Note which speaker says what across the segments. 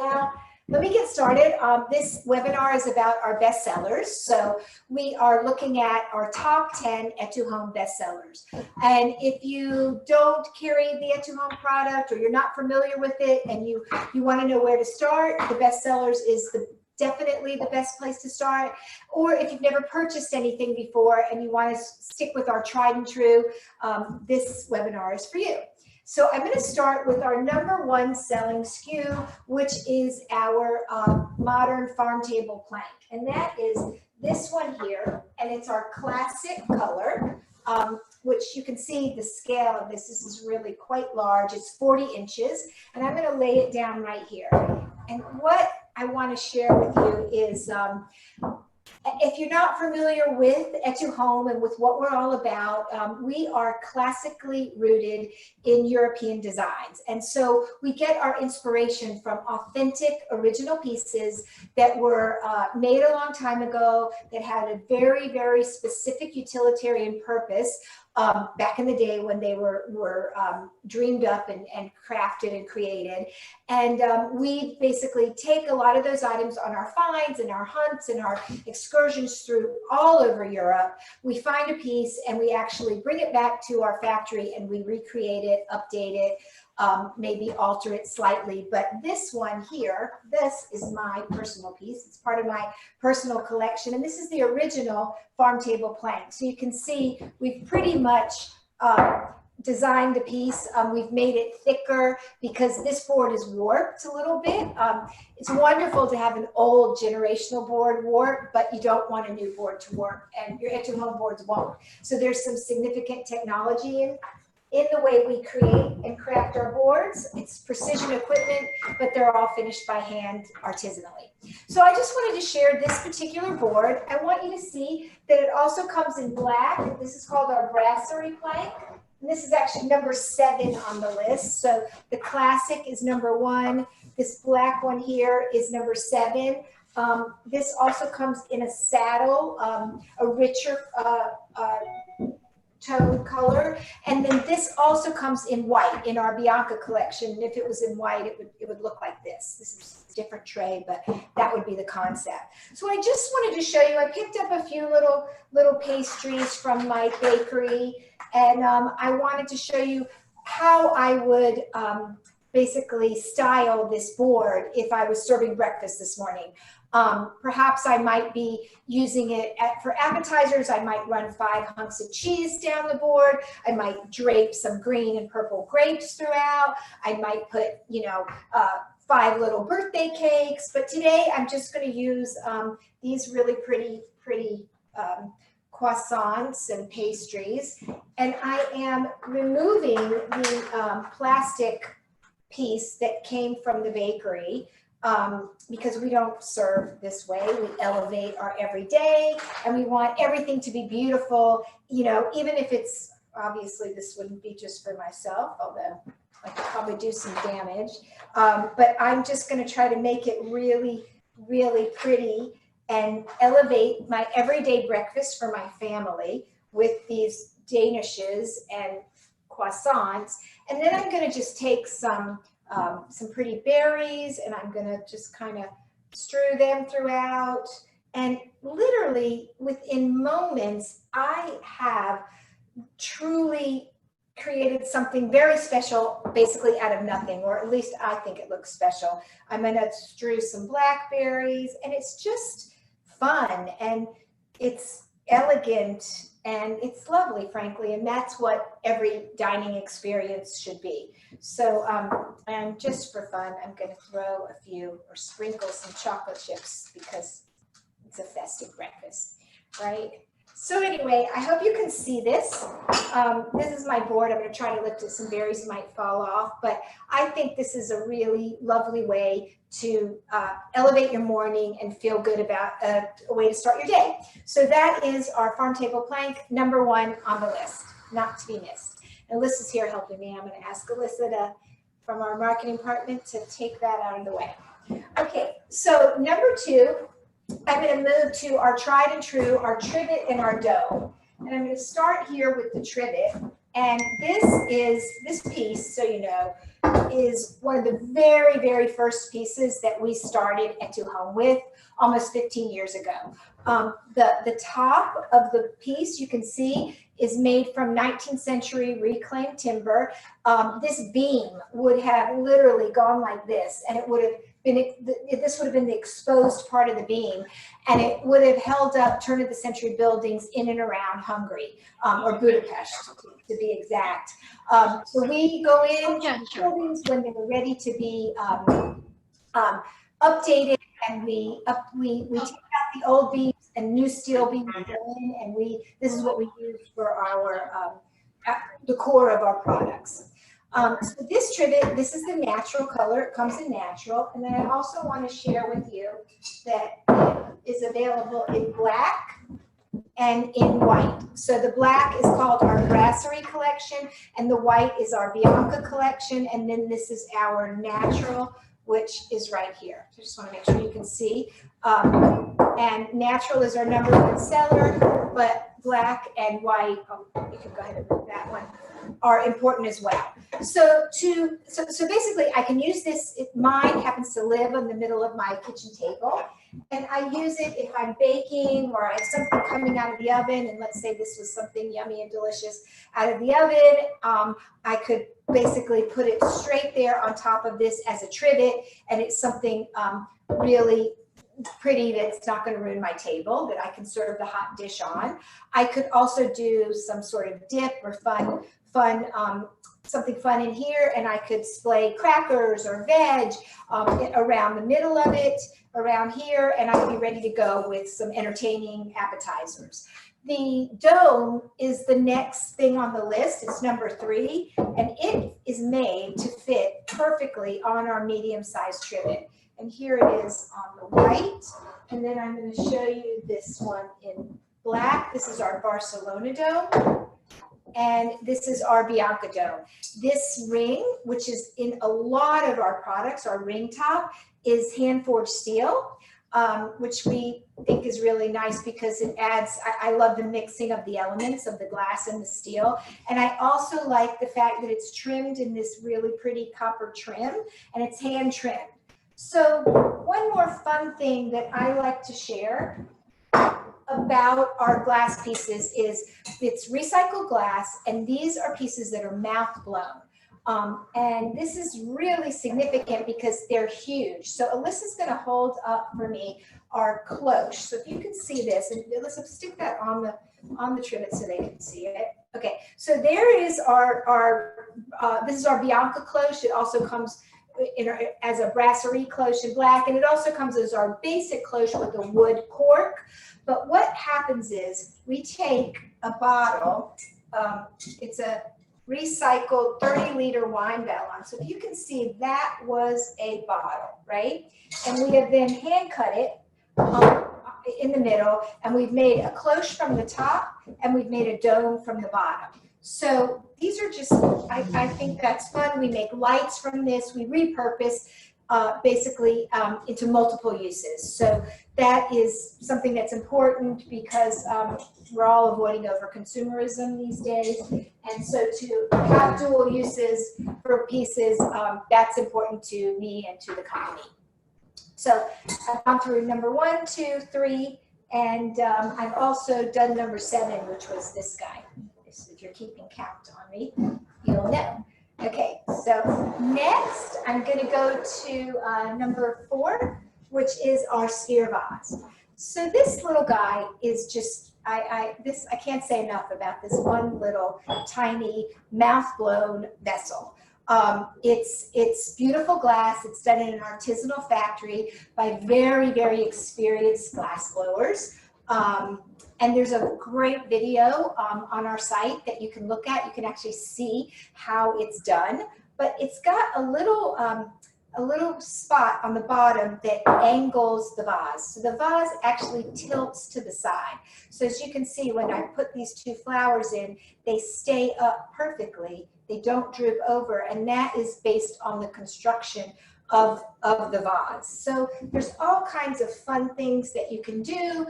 Speaker 1: now. Let me get started. This webinar is about our bestsellers. So we are looking at our top 10 etúHOME bestsellers. And if you don't carry the etúHOME product or you're not familiar with it and you want to know where to start, the bestsellers is definitely the best place to start. Or if you've never purchased anything before and you want to stick with our tried and true, this webinar is for you. So I'm going to start with our #1 selling SKU, which is our modern farm table plank. And that is this one here, and it's our classic color, which you can see the scale of this. This is really quite large. It's 40 inches, and I'm going to lay it down right here. And what I want to share with you is, if you're not familiar with etúHOME and with what we're all about, we are classically rooted in European designs. And so we get our inspiration from authentic original pieces that were made a long time ago, that had a very, very specific utilitarian purpose back in the day when they were dreamed up and crafted and created. And we basically take a lot of those items on our finds and our hunts and our excursions through all over Europe. We find a piece and we actually bring it back to our factory and we recreate it, update it, maybe alter it slightly. But this one here, this is my personal piece. It's part of my personal collection. And this is the original farm table plank. So you can see we've pretty much designed the piece. We've made it thicker because this board is warped a little bit. It's wonderful to have an old generational board warp, but you don't want a new board to warp, and your etúHOME boards won't. So there's some significant technology in the way we create and craft our boards. It's precision equipment, but they're all finished by hand artisanally. So I just wanted to share this particular board. I want you to see that it also comes in black. This is called our brasserie plank. And this is actually #7 on the list. So the classic is #1. This black one here is #7. This also comes in a saddle, a richer tone color, and then this also comes in white in our Bianca collection. And if it was in white, it would look like this. This is a different tray, but that would be the concept. So I just wanted to show you, I picked up a few little pastries from my bakery, and I wanted to show you how I would basically style this board if I was serving breakfast this morning. Perhaps I might be using it for appetizers. I might run 5 hunks of cheese down the board. I might drape some green and purple grapes throughout. I might put, 5 little birthday cakes. But today I'm just going to use these really pretty croissants and pastries. And I am removing the plastic piece that came from the bakery. Because we don't serve this way. We elevate our everyday, and we want everything to be beautiful, even if it's, obviously this wouldn't be just for myself, although I could probably do some damage. But I'm just going to try to make it really, really pretty and elevate my everyday breakfast for my family with these danishes and croissants. And then I'm going to just take some pretty berries, and I'm going to just kind of strew them throughout. And literally within moments, I have truly created something very special, basically out of nothing, or at least I think it looks special. I'm going to strew some blackberries, and it's just fun, and it's elegant, and it's lovely, frankly, and that's what every dining experience should be. So, and just for fun, I'm going to throw a few or sprinkle some chocolate chips because it's a festive breakfast, right? So anyway, I hope you can see this. This is my board. I'm going to try to lift it. Some berries might fall off, but I think this is a really lovely way to elevate your morning and feel good about a way to start your day. So that is our farm table plank, #1 on the list, not to be missed. And Alyssa's here helping me. I'm going to ask Alyssa from our marketing department to take that out of the way. Okay, so -- I'm going to move to our tried and true, our trivet and our dough. And I'm going to start here with the trivet. And this piece, so you know, is one of the very, very first pieces that we started etúHOME with almost 15 years ago. The top of the piece, you can see, is made from 19th century reclaimed timber. This beam would have literally gone like this, and it would have been, this would have been the exposed part of the beam, and it would have held up turn of the century buildings in and around Hungary, or Budapest to be exact. So we go in buildings when they're ready to be updated, and we take out the old beams and new steel beams go in, and this is what we use for our the core of our products. So this trivet, this is the natural color. It comes in natural. And then I also want to share with you that it is available in black and in white. So the black is called our Brasserie collection, and the white is our Bianca collection. And then this is our natural, which is right here. I just want to make sure you can see. And natural is our #1 seller, but black and white, you can go ahead and move that one, are important as well. So basically I can use this, mine happens to live in the middle of my kitchen table, and I use it if I'm baking or I have something coming out of the oven, and let's say this was something yummy and delicious out of the oven, I could basically put it straight there on top of this as a trivet, and it's something really pretty that's not going to ruin my table, that I can serve the hot dish on. I could also do some sort of dip or something fun in here, and I could splay crackers or veg around the middle of it, around here, and I'd be ready to go with some entertaining appetizers. The dome is the next thing on the list. It's #3, and it is made to fit perfectly on our medium-sized trivet. And here it is on the white, and then I'm going to show you this one in black. This is our Barcelona dome, and this is our Bianca dome. This ring, which is in a lot of our products, our ring top, is hand-forged steel, which we think is really nice because it adds, I love the mixing of the elements of the glass and the steel. And I also like the fact that it's trimmed in this really pretty copper trim, and it's hand trimmed. So one more fun thing that I like to share about our glass pieces is it's recycled glass, and these are pieces that are mouth blown. And this is really significant because they're huge. So Alyssa's going to hold up for me our cloche. So if you can see this, and Alyssa, stick that on the trivet so they can see it. Okay, so there is this is our Bianca cloche. It also comes as a Brasserie cloche in black, and it also comes as our basic cloche with a wood cork. But what happens is we take a bottle, it's a recycled 30-liter wine ballon. So if you can see, that was a bottle, right? And we have then hand cut it in the middle, and we've made a cloche from the top, and we've made a dome from the bottom. So these are just, I think that's fun. We make lights from this. We repurpose basically into multiple uses. So that is something that's important because we're all avoiding over-consumerism these days. And so to have dual uses for pieces, that's important to me and to the company. So I've gone through #1, 2, 3, and I've also done #7, which was this guy. If you're keeping count on me, you'll know. Okay, so next I'm going to go to #4, which is our sphere vase. So this little guy is just, I can't say enough about this one little tiny mouth-blown vessel. It's beautiful glass. It's done in an artisanal factory by very, very experienced glass blowers. And there's a great video on our site that you can look at. You can actually see how it's done. But it's got a little spot on the bottom that angles the vase. So the vase actually tilts to the side. So as you can see, when I put these 2 flowers in, they stay up perfectly. They don't droop over, and that is based on the construction of the vase. So there's all kinds of fun things that you can do.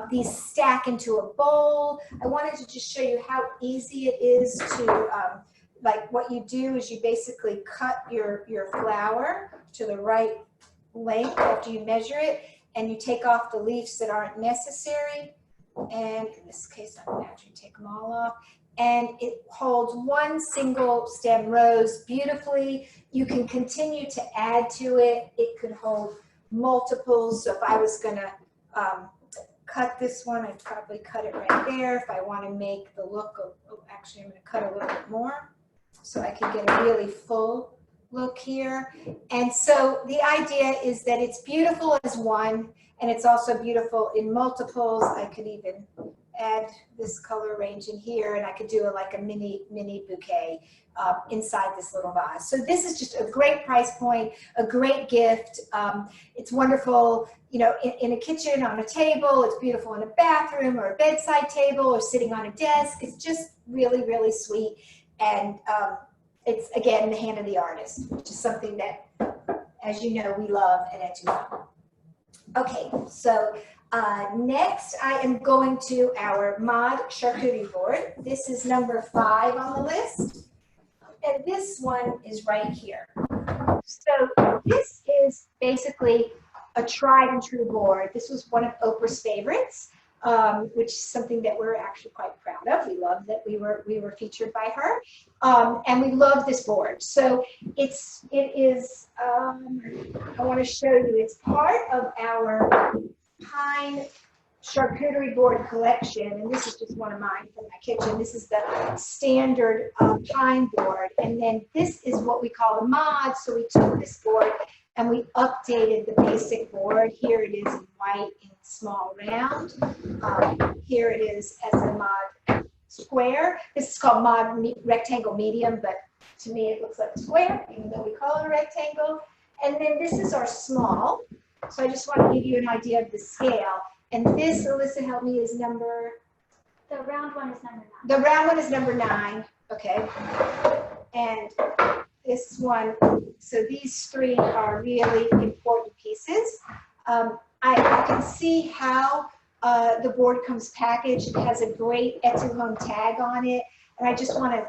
Speaker 1: These stack into a bowl. I wanted to just show you how easy it is to like what you do is you basically cut your flower to the right length after you measure it, and you take off the leaves that aren't necessary. And in this case, I'm going to actually take them all off. And it holds one single stem rose beautifully. You can continue to add to it. It could hold multiples. So if I was going to cut this one, I'd probably cut it right there. If I want to make the look of, oh, actually I'm going to cut a little bit more so I can get a really full look here. And so the idea is that it's beautiful as one, and it's also beautiful in multiples. I could even add this color range in here, and I could do like a mini bouquet inside this little vase. So this is just a great price point, a great gift. It's wonderful, you know, in a kitchen, on a table. It's beautiful in a bathroom or a bedside table or sitting on a desk. It's just really, really sweet. And it's, again, in the hand of the artist, which is something that, as you know, we love at etúHOME. Okay, so next I am going to our mod charcuterie board. This is number 5 on the list, and this one is right here. So this is basically a tried and true board. This was one of Oprah's favorites, which is something that we're actually quite proud of. We love that we were featured by her, and we love this board. So it is. I want to show you. It's part of our pine charcuterie board collection, and this is just one of mine from my kitchen. This is the standard pine board, and then this is what we call the mod. So we took this board and we updated the basic board. Here it is in white in small round. Here it is as a mod square. This is called mod rectangle medium, but to me it looks like a square, even though we call it a rectangle. And then this is our small. So I just want to give you an idea of the scale. And this, Alyssa, help me, is number?
Speaker 2: The round one is number 9.
Speaker 1: The round one is number 9. Okay. And this one, so these 3 are really important pieces. I can see how the board comes packaged. It has a great etúHOME tag on it. And I just want to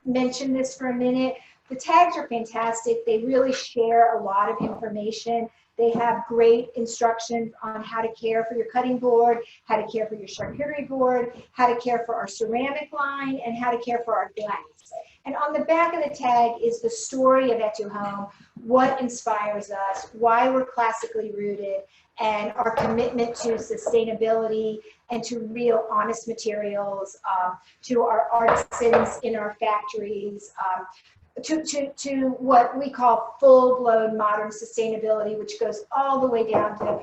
Speaker 1: mention this for a minute. The tags are fantastic. They really share a lot of information. They have great instructions on how to care for your cutting board, how to care for your charcuterie board, how to care for our ceramic line, and how to care for our glass. And on the back of the tag is the story of etúHOME, what inspires us, why we're classically rooted, and our commitment to sustainability and to real honest materials, to our artisans in our factories, to what we call full-blown modern sustainability, which goes all the way down to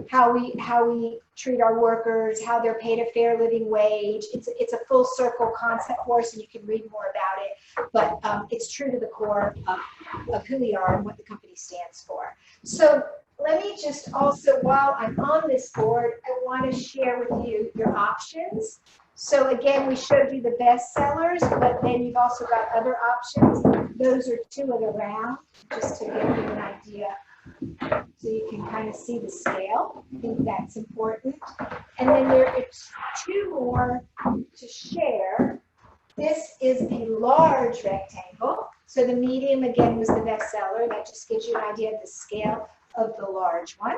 Speaker 1: how we treat our workers, how they're paid a fair living wage. It's a full circle concept course, and you can read more about it. But it's true to the core of who we are and what the company stands for. So let me just also, while I'm on this board, I want to share with you your options. So again, we showed you the best sellers, but then you've also got other options. Those are 2 of the round, just to give you an idea. So you can kind of see the scale. I think that's important. And then there are 2 more to share. This is a large rectangle. So the medium, again, was the best seller. That just gives you an idea of the scale of the large one.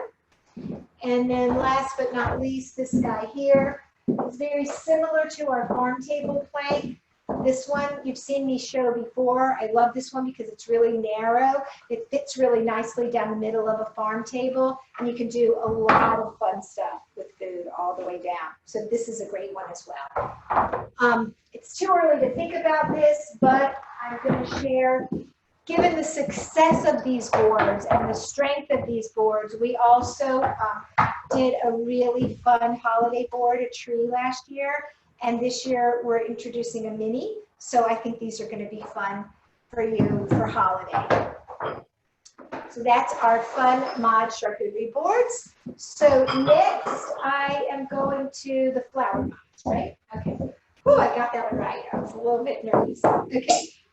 Speaker 1: And then last but not least, this guy here. It's very similar to our farm table plank. This one you've seen me show before. I love this one because it's really narrow. It fits really nicely down the middle of a farm table, and you can do a lot of fun stuff with food all the way down. So this is a great one as well. It's too early to think about this, but I'm going to share. Given the success of these boards and the strength of these boards, we also did a really fun holiday board, a tree, last year. And this year we're introducing a mini. So I think these are going to be fun for you for holiday. So that's our fun mod charcuterie boards. So next I am going to the flower mods, right? Okay. Oh, I got that one right. I was a little bit nervous. Okay.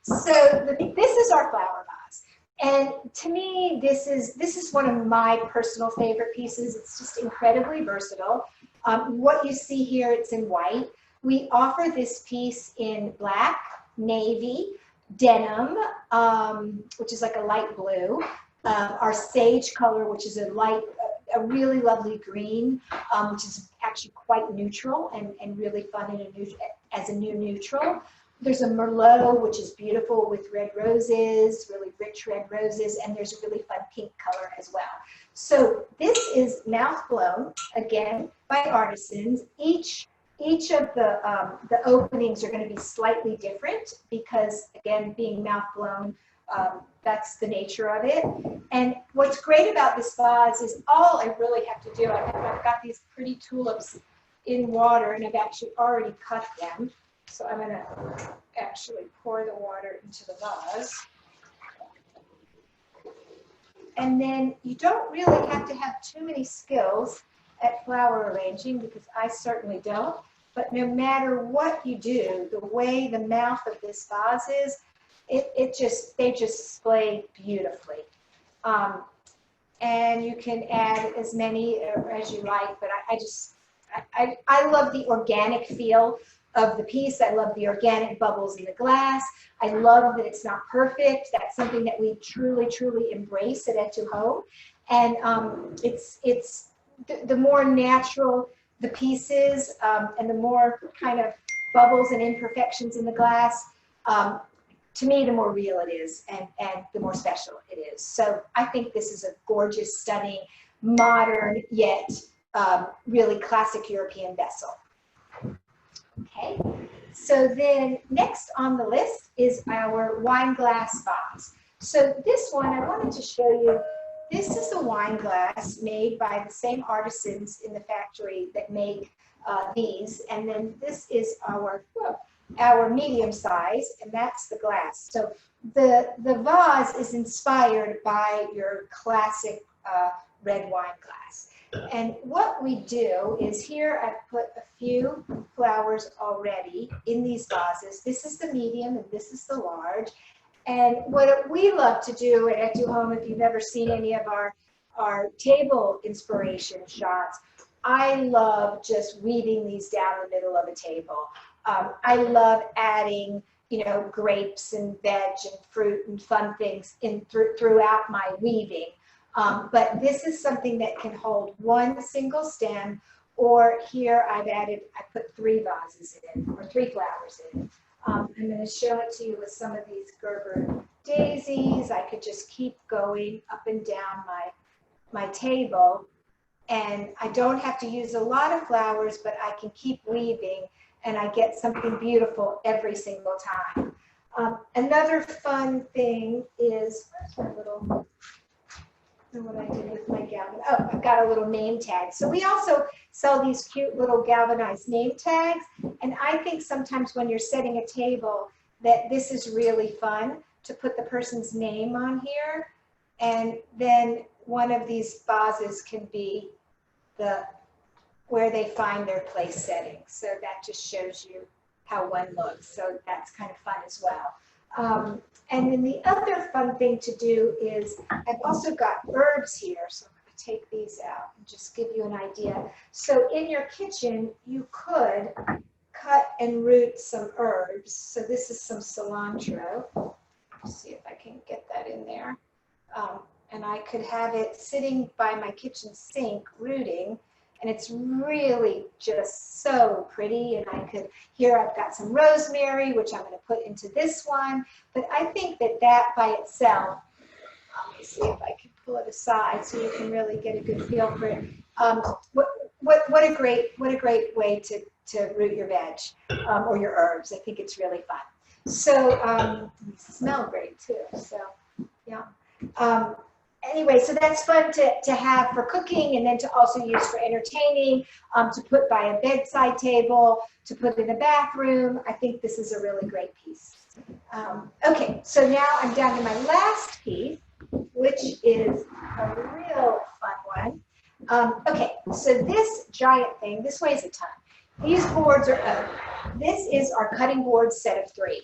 Speaker 1: So this is our flower vase, and to me, this is one of my personal favorite pieces. It's just incredibly versatile. What you see here, it's in white. We offer this piece in black, navy, denim, which is like a light blue, our sage color, which is a really lovely green, which is actually quite neutral and really fun as a new neutral. There's a Merlot, which is beautiful with red roses, really rich red roses, and there's a really fun pink color as well. So this is mouth blown, again, by artisans. Each of the openings are going to be slightly different because, again, being mouth blown, that's the nature of it. And what's great about this vase is all I really have to do, I've got these pretty tulips in water, and I've actually already cut them. So I'm going to actually pour the water into the vase. And then you don't really have to have too many skills at flower arranging, because I certainly don't. But no matter what you do, the way the mouth of this vase is, they just display beautifully. And you can add as many as you like, but I love the organic feel of the piece. I love the organic bubbles in the glass. I love that it's not perfect. That's something that we truly, truly embrace at etúHOME. And it's the more natural the pieces, and the more kind of bubbles and imperfections in the glass, to me, the more real it is, and the more special it is. So I think this is a gorgeous, stunning, modern, yet really classic European vessel. Okay, so then next on the list is our wine glass vase. So this one, I wanted to show you, this is a wine glass made by the same artisans in the factory that make these. And then this is our medium size, and that's the glass. So the vase is inspired by your classic red wine glass. And what we do is here I've put a few flowers already in these vases. This is the medium and this is the large. And what we love to do at etúHOME, if you've ever seen any of our table inspiration shots, I love just weaving these down the middle of a table. I love adding, grapes and veg and fruit and fun things throughout my weaving. But this is something that can hold one single stem, or here I put 3 vases in, or 3 flowers in. I'm going to show it to you with some of these Gerber daisies. I could just keep going up and down my table, and I don't have to use a lot of flowers, but I can keep weaving, and I get something beautiful every single time. Another fun thing is, where's my little... what I did with my galvanized. Oh, I've got a little name tag. So we also sell these cute little galvanized name tags. And I think sometimes when you're setting a table that this is really fun to put the person's name on here. And then one of these vases can be where they find their place setting. So that just shows you how one looks. So that's kind of fun as well. And then the other fun thing to do is I've also got herbs here. So I'm going to take these out and just give you an idea. So in your kitchen, you could cut and root some herbs. So this is some cilantro. Let's see if I can get that in there. And I could have it sitting by my kitchen sink rooting. And it's really just so pretty. And here I've got some rosemary, which I'm going to put into this one. But I think that by itself, let me see if I can pull it aside so you can really get a good feel for it. What a great way to root your veg or your herbs. I think it's really fun. So they smell great too. So yeah. Anyway, so that's fun to have for cooking, and then to also use for entertaining, to put by a bedside table, to put in a bathroom. I think this is a really great piece. Okay, so now I'm down to my last piece, which is a real fun one. Okay, so this giant thing, this weighs a ton. These boards are oak. This is our cutting board set of 3.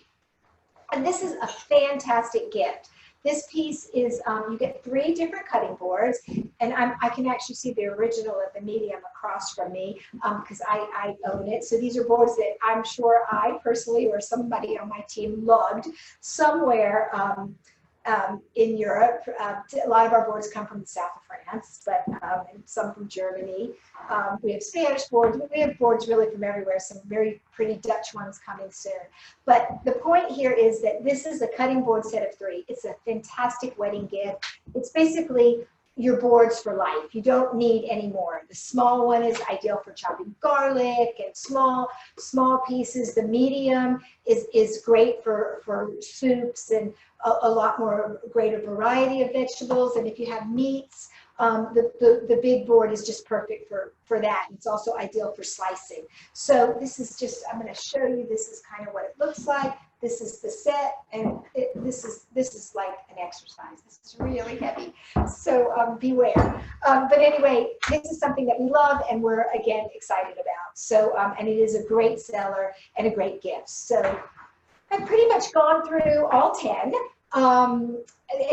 Speaker 1: And this is a fantastic gift. This piece is, you get 3 different cutting boards. and I can actually see the original of the medium across from me because I own it. So these are boards that I'm sure I personally or somebody on my team lugged somewhere in Europe. A lot of our boards come from the south of France, but and some from Germany. We have Spanish boards. We have boards really from everywhere. Some very pretty Dutch ones coming soon. But the point here is that this is a cutting board set of 3. It's a fantastic wedding gift. It's basically your boards for life. You don't need any more. The small one is ideal for chopping garlic and small pieces. The medium is great for soups and a lot more greater variety of vegetables. And if you have meats, the big board is just perfect for that. It's also ideal for slicing. So this is just, I'm going to show you, this is kind of what it looks like. This is the set, and this is like an exercise. This is really heavy, so beware. But anyway, this is something that we love and we're, again, excited about. So, and it is a great seller and a great gift. So I've pretty much gone through all 10.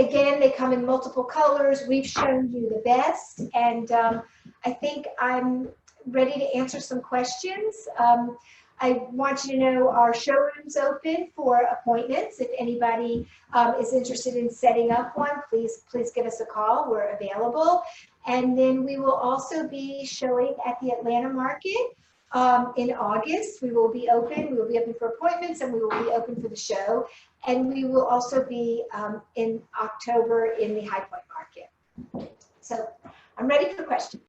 Speaker 1: Again, they come in multiple colors. We've shown you the best, and I think I'm ready to answer some questions. I want you to know our showroom's open for appointments. If anybody is interested in setting up one, please give us a call. We're available. And then we will also be showing at the Atlanta market in August. We will be open. We will be open for appointments, and we will be open for the show. And we will also be in October in the High Point market. So I'm ready for questions.